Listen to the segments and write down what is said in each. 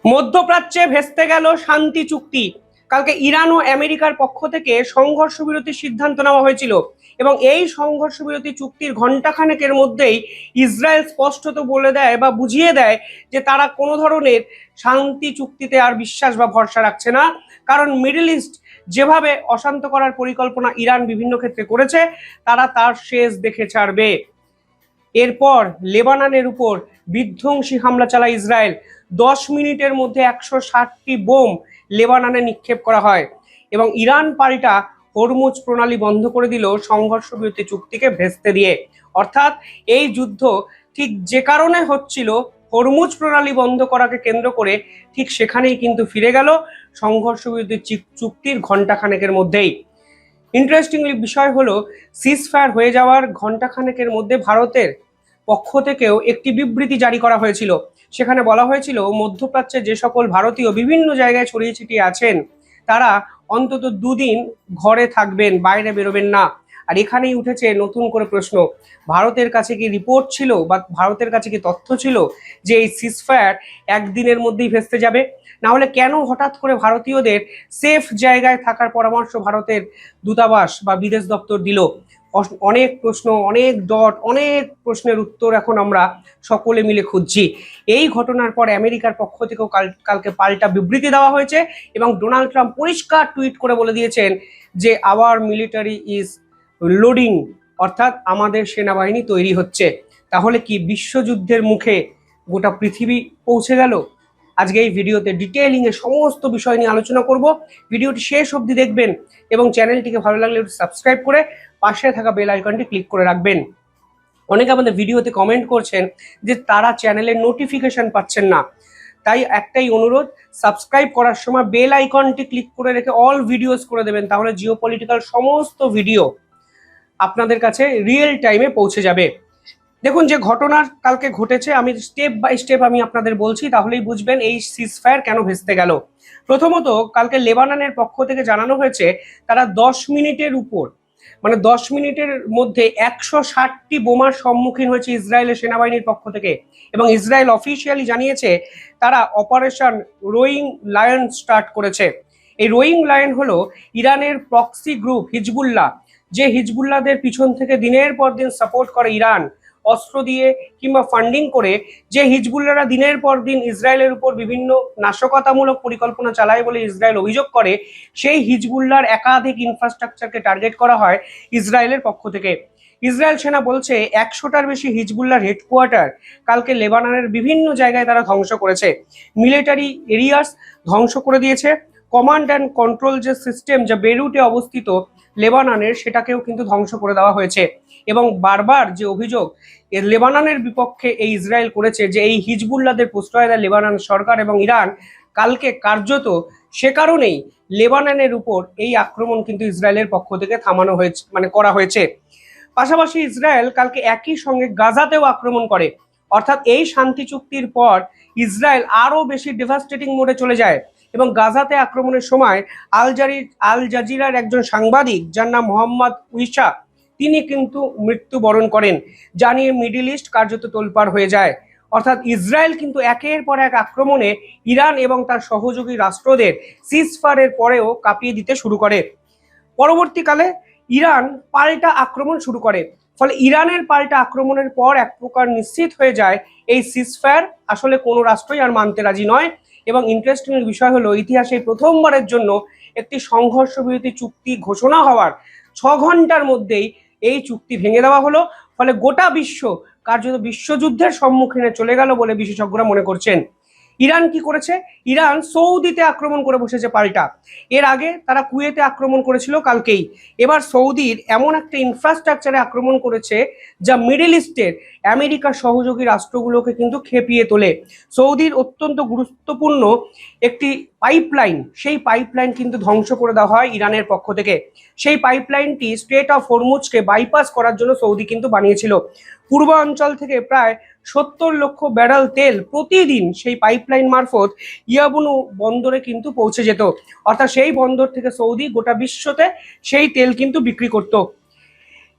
মধ্যপ্রাচ্যে ভেস্তে গেল শান্তি চুক্তি। কালকে ইরান ও আমেরিকার পক্ষ থেকে সংঘর্ষ বিরতির সিদ্ধান্ত নেওয়া হয়েছিল এবং এই সংঘর্ষ বিরতি চুক্তির ঘণ্টাখানেকের মধ্যেই ইসরায়েল স্পষ্টত বলে দেয় বা বুঝিয়ে দেয় যে তারা কোনো ধরনের শান্তি চুক্তিতে আর বিশ্বাস বা ভরসা রাখছে না। কারণ মিডল ইস্ট যেভাবে অশান্ত করার পরিকল্পনা ইরান বিভিন্ন ক্ষেত্রে করেছে, তারা তার শেষ দেখে ছাড়বে। এরপর লেবাননের উপর বিধ্বংসী হামলা চালায় ইসরায়েল। 10 মিনিটের মধ্যে 160টি বোম লেবাননে নিক্ষেপ করা হয় এবং ইরান পাল্টা হরমুজ প্রণালী বন্ধ করে দিল সংঘর্ষ বিরতি চুক্তিকে ভেস্তে দিয়ে। অর্থাৎ এই যুদ্ধ ঠিক যে কারণে হচ্ছিল, হরমুজ প্রণালী বন্ধ করাকে কেন্দ্র করে, ঠিক সেখানেই কিন্তু ফিরে গেল সংঘর্ষ বিরতি চুক্তির ঘণ্টাখানেকের মধ্যেই। ইন্টারেস্টিংলি বিষয় হলো, সিজফায়ার হয়ে যাওয়ার ঘণ্টাখানেকের মধ্যে ভারতের পক্ষ থেকেও একটি বিবৃতি জারি করা হয়েছিল। সেখানে বলা হয়েছিল মধ্যপ্রাচ্যে যে সকল ভারতীয় বিভিন্ন জায়গায় ছড়িয়ে ছিটিয়ে আছেন তারা অন্তত 2 দিন ঘরে থাকবেন, বাইরে বেরোবেন না। আর এখানেই উঠেছে নতুন করে প্রশ্ন, ভারতের কাছে কি রিপোর্ট ছিল বা ভারতের কাছে কি তথ্য ছিল যে এই সিজফায়ার একদিনের মধ্যেই ভেস্তে যাবে? না হলে কেন হঠাৎ করে ভারতীয়দের সেফ জায়গায় থাকার পরামর্শ ভারতের দূতাবাস বা বিদেশ দপ্তর দিল? অনেক প্রশ্ন, অনেক ডট, অনেক প্রশ্নের উত্তর এখন আমরা সকলে মিলে খুঁজছি। এই ঘটনার পর আমেরিকার পক্ষ থেকেও কালকে পাল্টা বিবৃতি দেওয়া হয়েছে এবং ডোনাল্ড ট্রাম্প পরিষ্কার টুইট করে বলে দিয়েছেন যে আওয়ার মিলিটারি ইজ লোডিং, অর্থাৎ আমাদের সেনাবাহিনী তৈরি হচ্ছে। তাহলে কি বিশ্বযুদ্ধের মুখে গোটা পৃথিবী পৌঁছে গেল? আজকে এই ভিডিওতে ডিটেইলিংয়ে সমস্ত বিষয় নিয়ে আলোচনা করব। ভিডিওটি শেষ অবধি দেখবেন এবং চ্যানেলটিকে ভালো লাগলে সাবস্ক্রাইব করে পাশে থাকা বেল আইকনটি ক্লিক করে রাখবেন। অনেকে আমাদের ভিডিওতে কমেন্ট করছেন যে তারা চ্যানেলের নোটিফিকেশন পাচ্ছেন না, তাই একটাই অনুরোধ, সাবস্ক্রাইব করার সময় বেল আইকনটি ক্লিক করে রেখে অল ভিডিওস করে দেবেন, তাহলে জিওপলিটিক্যাল সমস্ত ভিডিও আপনাদের কাছে রিয়েল টাইমে পৌঁছে যাবে। দেখুন, যে ঘটনা কালকে ঘটেছে আমি স্টেপ বাই স্টেপ আমি আপনাদের বলছি, তাহলেই বুঝবেন এই সিজফায়ার কেন ভেস্তে গেল। প্রথমত, কালকে লেবাননের পক্ষ থেকে জানানো হয়েছে তারা 10 মিনিটের উপর, মানে 10 মিনিটের মধ্যে 160টি বোমার সম্মুখীন হয়েছে ইসরায়েলের সেনাবাহিনীর পক্ষ থেকে এবং ইসরায়েল অফিসিয়ালি জানিয়েছে তারা অপারেশন রোয়িং লায়ন স্টার্ট করেছে। এই রোয়িং লায়ন হলো ইরানের প্রক্সি গ্রুপ হিজবুল্লাহ, যে হিজবুল্লাহদের পিছন থেকে দিনের পর দিন সাপোর্ট করে ইরান, অস্ত্র দিয়ে কিংবা ফান্ডিং করে। যে হিজবুল্লাহরা দিনের পর দিন ইসরায়েলের উপর বিভিন্ন নাশকতামূলক পরিকল্পনা চালায় বলে ইসরায়েল অভিযোগ করে, সেই হিজবুল্লাহর একাধিক ইনফ্রাস্ট্রাকচারকে টার্গেট করা হয় ইসরায়েলের পক্ষ থেকে। ইসরায়েল সেনা বলছে 100টার বেশি হিজবুল্লাহর হেডকোয়ার্টার কালকে লেবাননের বিভিন্ন জায়গায় তারা ধ্বংস করেছে, মিলিটারি এরিয়াস ধ্বংস করে দিয়েছে। কমান্ড অ্যান্ড কন্ট্রোল যে সিস্টেম যা বেরুটে অবস্থিত লেবাননের, সেটাকেও কিন্তু ধ্বংস করে দেওয়া হয়েছে। এবং বারবার যে অভিযোগ লেবাননের বিপক্ষে এই ইসরায়েল করেছে যে এই হিজবুল্লাহদের প্রশ্রয় দেয় লেবানন সরকার এবং ইরান, কালকে কার্যত সে কারণেই লেবাননের উপর এই আক্রমণ কিন্তু ইসরায়েলের পক্ষ থেকে থামানো হয়েছে, মানে করা হয়েছে। পাশাপাশি ইসরায়েল কালকে একই সঙ্গে গাজাতেও আক্রমণ করে, অর্থাৎ এই শান্তি চুক্তির পর ইসরায়েল আরো বেশি ডেভাস্টেটিং মোডে চলে যায় এবং গাজাতে আক্রমণের সময় আল জাজিরার একজন সাংবাদিক যার নাম মোহাম্মদ উইসা, তিনি কিন্তু মৃত্যুবরণ করেন, যা নিয়ে মিডল ইস্ট কার্যত তোলপাড় হয়ে যায়। অর্থাৎ ইসরায়েল কিন্তু একের পর এক আক্রমণে ইরান এবং তার সহযোগী রাষ্ট্রদের সিজফায়ারের পরেও কাঁপিয়ে দিতে শুরু করে। পরবর্তীকালে ইরান পাল্টা আক্রমণ শুরু করে, ফলে ইরানের পাল্টা আক্রমণের পর এক প্রকার নিশ্চিত হয়ে যায় এই সিজফায়ার আসলে কোনো রাষ্ট্রই আর মানতে রাজি নয়। এবং ইন্টারেস্টিং বিষয় হলো, ইতিহাসে প্রথমবারের জন্য একটি সংঘর্ষ বিরতি চুক্তি ঘোষণা হওয়ার 6 ঘন্টার মধ্যেই এই চুক্তি ভেঙে দেওয়া হলো। ফলে গোটা বিশ্ব কার্যত বিশ্বযুদ্ধের সম্মুখীনে চলে গেল বলে বিশেষজ্ঞরা মনে করছেন। ইরান কি করেছে? ইরান সৌদিতে আক্রমণ করে বসেছে পাল্টা। এর আগে তারা কুয়েতে আক্রমণ করেছিল কালকেই। এবার সৌদির এমন একটা ইনফ্রাস্ট্রাকচারে আক্রমণ করেছে যা মিডল ইস্টের আমেরিকার সহযোগী রাষ্ট্রগুলোকে কিন্তু খেপিয়ে তোলে। সৌদির অত্যন্ত গুরুত্বপূর্ণ একটি পাইপলাইন, সেই পাইপলাইন কিন্তু ধ্বংস করে দেওয়া হয় ইরানের পক্ষ থেকে। সেই পাইপলাইনটি স্ট্রেট অফ হরমুজকে বাইপাস করার জন্য সৌদি কিন্তু বানিয়েছিল। পূর্বাঞ্চল থেকে প্রায় 70 লক্ষ ব্যারেল তেল প্রতিদিন সেই পাইপলাইন মারফত ইয়াবুনু বন্দরে কিন্তু পৌঁছে যেত, অর্থাৎ সেই বন্দর থেকে সৌদি গোটা বিশ্বতে সেই তেল কিন্তু বিক্রি করত।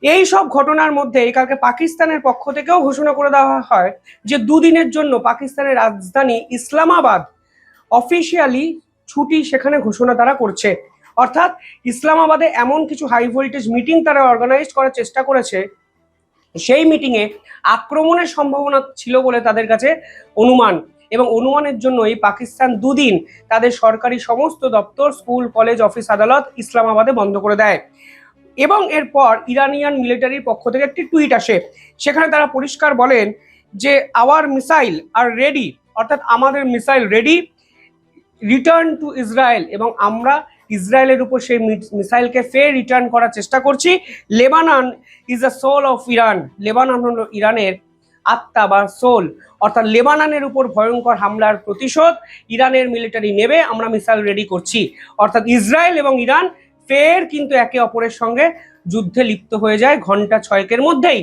এই সব ঘটনার মধ্যে কালকে পাকিস্তানের পক্ষ থেকেও ঘোষণা করে দেওয়া হয় যে 2 দিনের জন্য পাকিস্তানের রাজধানী ইসলামাবাদ অফিসিয়ালি ছুটি সেখানে ঘোষণা তারা করছে। অর্থাৎ ইসলামাবাদে এমন কিছু হাই ভোল্টেজ মিটিং তারা অর্গানাইজ করার চেষ্টা করেছে, সেই মিটিংয়ে আক্রমণের সম্ভাবনা ছিল বলে তাদের কাছে অনুমান, এবং অনুমানের জন্যই পাকিস্তান দুদিন তাদের সরকারি সমস্ত দপ্তর, স্কুল, কলেজ, অফিস, আদালত ইসলামাবাদে বন্ধ করে দেয়। এবং এরপর ইরানিয়ান মিলিটারির পক্ষ থেকে একটি টুইট আসে, সেখানে তারা পরিষ্কার বলেন যে আওয়ার মিসাইল আর রেডি, অর্থাৎ আমাদের missile ready, return to Israel, এবং আমরা ইসরায়েলের উপর সেই মিসাইলকে ফের রিটার্ন করার চেষ্টা করছি। Lebanon is a soul of Iran, Lebanon হলো ইরানের আত্মা বা সোল, অর্থাৎ লেবাননের উপর ভয়ঙ্কর হামলার প্রতিশোধ ইরানের মিলিটারি নেবে, আমরা মিসাইল রেডি করছি। অর্থাৎ ইসরায়েল এবং ইরান ফের কিন্তু একে অপরের সঙ্গে যুদ্ধে লিপ্ত হয়ে যায় ঘন্টা 6 মধ্যেই।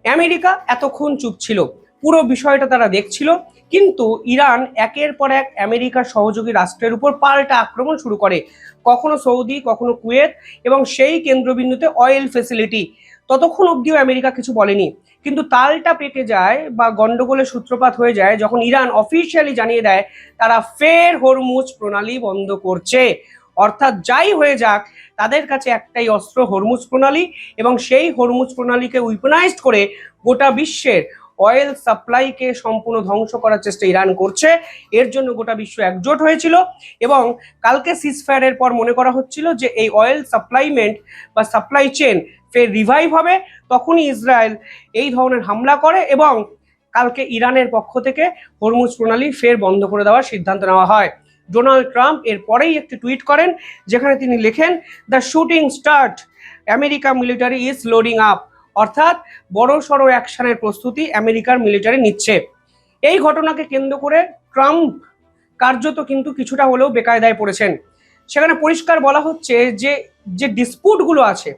আমেরিকা এতক্ষণ চুপ ছিল, পুরো বিষয়টা তারা দেখছিল, কিন্তু ইরান একের পর এক আমেরিকার সহযোগী রাষ্ট্রের উপর পাল্টা আক্রমণ শুরু করে, কখনো সৌদি, কখনো কুয়েত, এবং সেই কেন্দ্রবিন্দুতে অয়েল ফেসিলিটি। ততক্ষণ অবধিও আমেরিকা কিছু বলেনি, কিন্তু তালটা পেকে যায় বা গন্ডগোলের সূত্রপাত হয়ে যায় যখন ইরান অফিসিয়ালি জানিয়ে দেয় তারা ফের হরমুজ প্রণালী বন্ধ করছে। অর্থাৎ যাই হয়ে যাক, তাদের কাছে একটাই অস্ত্র, হরমুজ প্রণালী, এবং সেই হরমুজ প্রণালীকে উইপনাইজড করে গোটা বিশ্বের অয়েল সাপ্লাইকে সম্পূর্ণ ধ্বংস করার চেষ্টা ইরান করছে। এর জন্য গোটা বিশ্ব একজোট হয়েছিল, এবং কালকে সিজফায়ারের পর মনে করা হচ্ছিল যে এই অয়েল সাপ্লাইমেন্ট বা সাপ্লাই চেন ফের রিভাইভ হবে, তখনই ইসরায়েল এই ধরনের হামলা করে, এবং কালকে ইরানের পক্ষ থেকে হরমুজ প্রণালী ফের বন্ধ করে দেওয়ার সিদ্ধান্ত নেওয়া হয়। ডোনাল্ড ট্রাম্প এর পরেই একটি টুইট করেন, যেখানে তিনি লেখেন, the shooting start, America military is loading up, অর্থাৎ বড় সড়ো অ্যাকশনের প্রস্তুতি আমেরিকার মিলিটারি নিচ্ছে। এই ঘটনাকে কেন্দ্র করে ট্রাম্প কার্যত কিন্তু কিছুটা হলেও বেকায়দায় পড়েছেন। সেখানে পরিষ্কার বলা হচ্ছে যে যে ডিসপুটগুলো আছে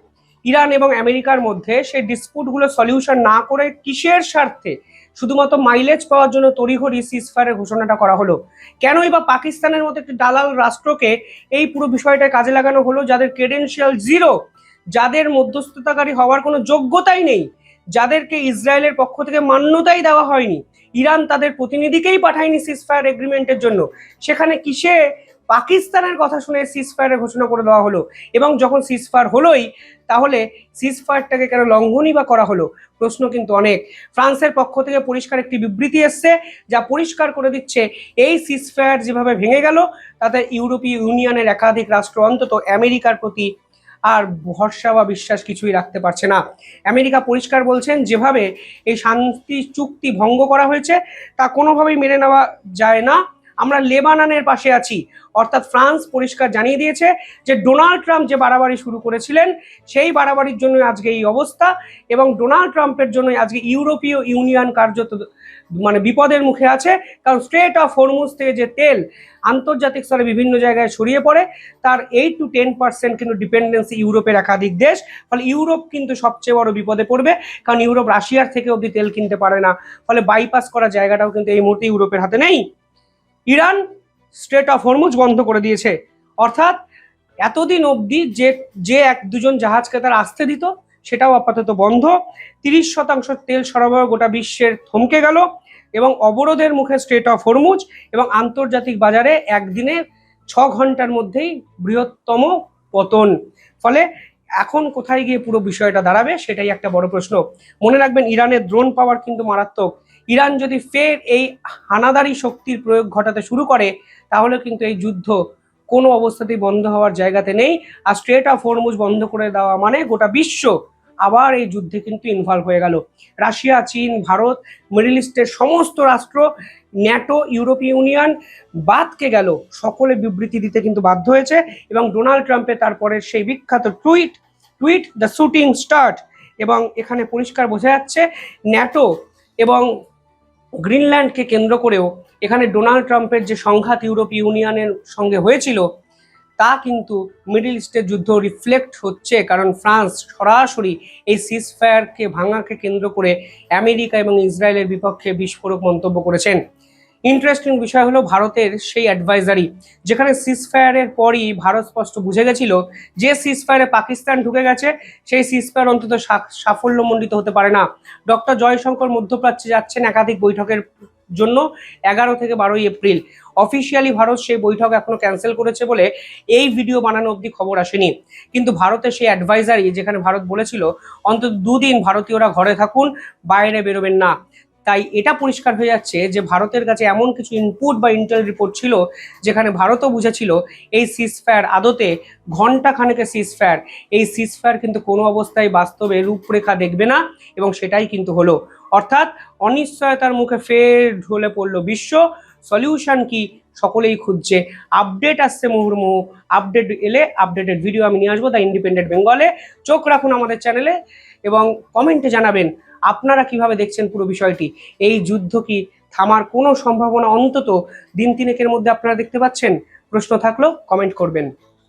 ইরান এবং আমেরিকার মধ্যে, সেই ডিসপুটগুলো সলিউশন না করে কিসের স্বার্থে শুধুমাত্র মাইলেজ পাওয়ার জন্য তড়িঘড়ি সিজফায়ারের ঘোষণাটা করা হলো? কেনই বা পাকিস্তানের মতো একটি দালাল রাষ্ট্রকে এই পুরো বিষয়টা কাজে লাগানো হলো, যাদের ক্রেডেনশিয়াল জিরো, যাদের মধ্যস্থতাকারী হওয়ার কোনো যোগ্যতাই নেই, যাদেরকে ইসরায়েলের পক্ষ থেকে মান্যতাই দেওয়া হয়নি, ইরান তাদের প্রতিনিধিকেই পাঠায়নি সিজফায়ার এগ্রিমেন্টের জন্য, সেখানে কিসে পাকিস্তানের কথা শুনে সিজফায়ারের ঘোষণা করে দেওয়া হলো? এবং যখন সিজফায়ার হলোই, তাহলে সিজফায়ারটাকে কেন লঙ্ঘনই বা করা হলো? প্রশ্ন কিন্তু অনেক। ফ্রান্সের পক্ষ থেকে পরিষ্কার একটি বিবৃতি এসছে, যা পরিষ্কার করে দিচ্ছে এই সিজফায়ার যেভাবে ভেঙে গেল, তাতে ইউরোপীয় ইউনিয়নের একাধিক রাষ্ট্র অন্তত আমেরিকার প্রতি আর ভরসা বা বিশ্বাস কিছুই রাখতে পারছে না। আমেরিকা পরিষ্কার বলছেন, যেভাবে এই শান্তি চুক্তি ভঙ্গ করা হয়েছে তা কোনোভাবেই মেনে নেওয়া যায় না, আমরা লেবাননের পাশে আছি। অর্থাৎ ফ্রান্স পরিষ্কার জানিয়ে দিয়েছে যে ডোনাল্ড ট্রাম্প যে বাড়াবাড়ি শুরু করেছিলেন, সেই বাড়াবাড়ির জন্য আজকে এই অবস্থা, এবং ডোনাল্ড ট্রাম্পের জন্য আজকে ইউরোপীয় ইউনিয়ন কার্যত বিপদের মুখে আছে। কারণ স্ট্রেট অফ হরমুজ থেকে যে তেল আন্তর্জাতিক স্তরে বিভিন্ন জায়গায় ছড়িয়ে পড়ে, তার 8 to 10% কিন্তু ডিপেন্ডেন্সি ইউরোপের একাধিক দেশ। ফলে ইউরোপ কিন্তু সবচেয়ে বড় বিপদে পড়বে, কারণ ইউরোপ রাশিয়ার থেকে অবধি তেল কিনতে পারে না। ফলে বাইপাস করার জায়গাটাও কিন্তু এই মুহূর্তে ইউরোপের হাতে নেই। ইরান স্ট্রেট অফ হরমুজ বন্ধ করে দিয়েছে, অর্থাৎ এতদিন অবধি যে যে 1-2 জাহাজকে তারা আসতে দিত, সেটাও আপাতত বন্ধ। 30% তেল সরবরাহ গোটা বিশ্বের থমকে গেল, এবং অবরোধের মুখে স্ট্রেট অফ হরমুজ, এবং আন্তর্জাতিক বাজারে একদিনে 6 ঘন্টার মধ্যেই বৃহত্তম পতন। ফলে এখন কোথায় গিয়ে পুরো বিষয়টা দাঁড়াবে, সেটাই একটা বড় প্রশ্ন। মনে রাখবেন, ইরানের ড্রোন পাওয়ার কিন্তু মারাত্মক। ইরান যদি ফের এই হানাদারি শক্তির প্রয়োগ ঘটাতে শুরু করে, তাহলে কিন্তু এই যুদ্ধ কোনো অবস্থাতেই বন্ধ হওয়ার জায়গাতে নেই। আর স্ট্রেট অফ হরমুজ বন্ধ করে দেওয়া মানে গোটা বিশ্ব আবার এই যুদ্ধে কিন্তু ইনভলভ হয়ে গেল। রাশিয়া, চীন, ভারত, মিডল ইস্টের সমস্ত রাষ্ট্র, ন্যাটো, ইউরোপীয় ইউনিয়ন বাদকে গেল, সকলে বিবৃতি দিতে কিন্তু বাধ্য হয়েছে। এবং ডোনাল্ড ট্রাম্পের তারপরের সেই বিখ্যাত টুইট দ্য শুটিং স্টার্ট, এবং এখানে পরিষ্কার বোঝা যাচ্ছে ন্যাটো এবং গ্রিনল্যান্ডকে কেন্দ্র করেও এখানে ডোনাল্ড ট্রাম্পের যে সংঘাত ইউরোপীয় ইউনিয়নের সঙ্গে হয়েছিল, তা কিন্তু মিডল ইস্টের যুদ্ধ রিফ্লেক্ট হচ্ছে। কারণ ফ্রান্স সরাসরি এই সিজফায়ারকে ভাঙাকে কেন্দ্র করে আমেরিকা এবং ইসরায়েলের বিপক্ষে বিস্ফোরক মন্তব্য করেছেন। ইন্টারেস্টিং বিষয় হলো ভারতের সেই অ্যাডভাইজারি, যেখানে সিজফায়ারের পরই ভারত স্পষ্ট বুঝে গেছিল যে সিজফায়ারে পাকিস্তান ঢুকে গেছে, সেই সিজফায়ার অন্তত সাফল্যমণ্ডিত হতে পারে না। ডক্টর জয়শঙ্কর মধ্যপ্রাচ্যে যাচ্ছেন একাধিক বৈঠকের জন্য 11 থেকে 12 এপ্রিল। অফিসিয়ালি ভারত সেই বৈঠক এখনো ক্যান্সেল করেছে বলে এই ভিডিও বানানো অবধি খবর আসেনি। কিন্তু ভারতের সেই অ্যাডভাইজারি যেখানে ভারত বলেছিল অন্তত 2 দিন ভারতীয়রা ঘরে থাকুন, বাইরে বেরোবেন না, তাই এটা পরিষ্কার হয়ে যাচ্ছে যে ভারতের কাছে এমন কিছু ইনপুট বা ইন্টেল রিপোর্ট ছিল যেখানে ভারতও বুঝেছিল এই সিজফায়ার আদতে ঘন্টা খানেকের সিজফায়ার, এই সিজফায়ার কিন্তু কোনো অবস্থায় বাস্তবে রূপরেখা দেখবে না, এবং সেটাই কিন্তু হলো। অর্থাৎ অনিশ্চয়তার মুখে ফের ঢলে পড়লো বিশ্ব। সলিউশন কি সকলেই খুঁজছে। আপডেট আসছে মুহুর্মুহু, আপডেট এলে আপডেটেড ভিডিও আমি নিয়ে আসবো দ্য ইন্ডিপেন্ডেন্ট বেঙ্গলে। চোখ রাখুন আমাদের চ্যানেলে এবং কমেন্টে জানাবেন আপনারা কিভাবে দেখছেন পুরো বিষয়টি। এই যুদ্ধ কি থামার কোনো সম্ভাবনা অন্তত দিন তিনেকের মধ্যে আপনারা দেখতে পাচ্ছেন? প্রশ্ন থাকলেও কমেন্ট করবেন।